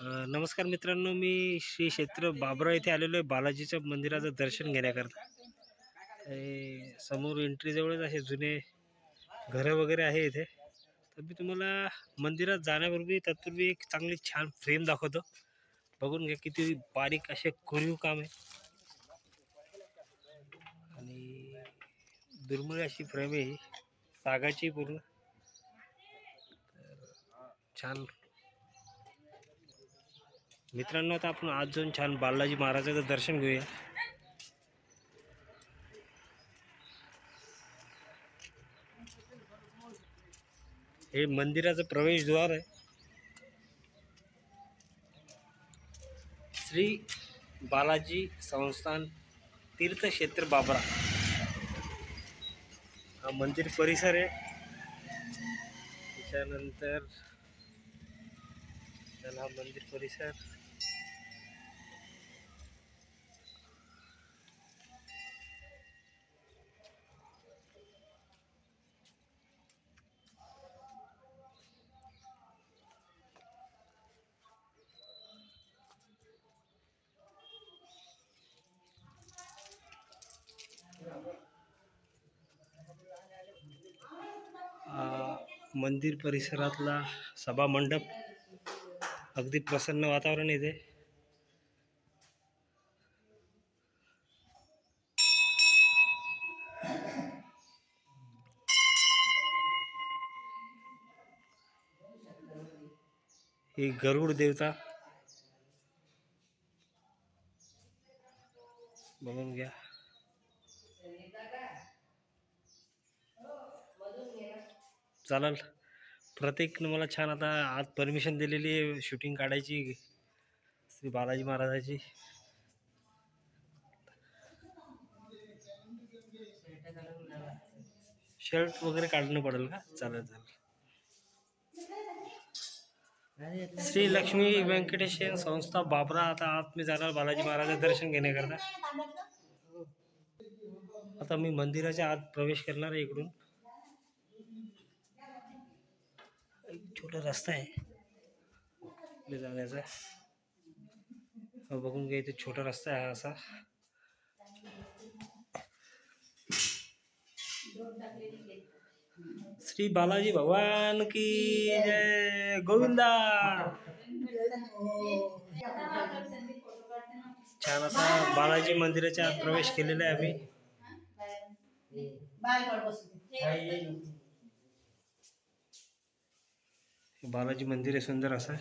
नमस्कार मित्रांनो, मी श्री क्षेत्र बाबरा येथे आलेलो आहे बालाजीच्या मंदिराचं दर्शन घेण्याकरता. समोर एंट्रीजवळच असे जुने घरं वगैरे आहे इथे. तर मी तुम्हाला मंदिरात जाण्यापूर्वी तत्पूर्वी एक चांगली छान फ्रेम दाखवतो. बघून घ्या किती बारीक असे कोरीव काम आहे आणि दुर्मिळ अशी फ्रेम आहे ही, सागाची पूर्ण. छान मित्रांनो, आता आपण आज जाऊन छान बालाजी महाराजाचं दर्शन घेऊया. हे मंदिराचं प्रवेशद्वार आहे. श्री बालाजी संस्थान तीर्थक्षेत्र बाबरा हा मंदिर परिसर आहे. त्याच्यानंतर हा मंदिर परिसर, मंदिर परिसरातला सभा मंडप, अगदी प्रसन्न वातावरण इथे. ही गरुड देवता बघून घ्या. चालेल, प्रत्येक मला छान आता आज परमिशन दिलेली आहे शूटिंग काढायची श्री बालाजी महाराजाची. शर्ट वगैरे काढणं पडेल का? चालेल चालेल. श्री लक्ष्मी व्यंकटेश संस्था बाबरा. आता आत मी जाणार बालाजी महाराजाचं दर्शन घेण्याकरता. आता मी मंदिराच्या आत प्रवेश करणार आहे. इकडून एक छोटा रस्ता आहे जाण्याचा. बघून घ्या, इथे छोटा रस्ता आहे असा. श्री बालाजी भगवान की जय. गोविंदा. छान. आता बालाजी मंदिराच्या आत प्रवेश केलेला आहे आम्ही. बालाजी मंदिर आहे सुंदर असं.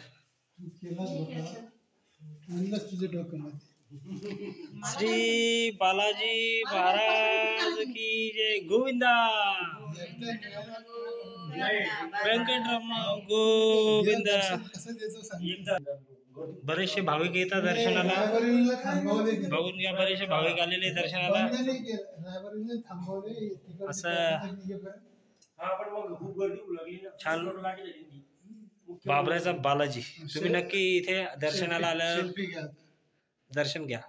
श्री बालाजी महाराज की जय. गोविंदा. व्यंकटरमण गोविंदा. बरेचसे भाविक येतात दर्शनाला. बघून घ्या, बरेचसे भाविक आलेले दर्शनाला. असं छान बाबऱ्याचा बालाजी. तुम्ही नक्की इथे दर्शनाला आल्यावर दर्शन घ्या.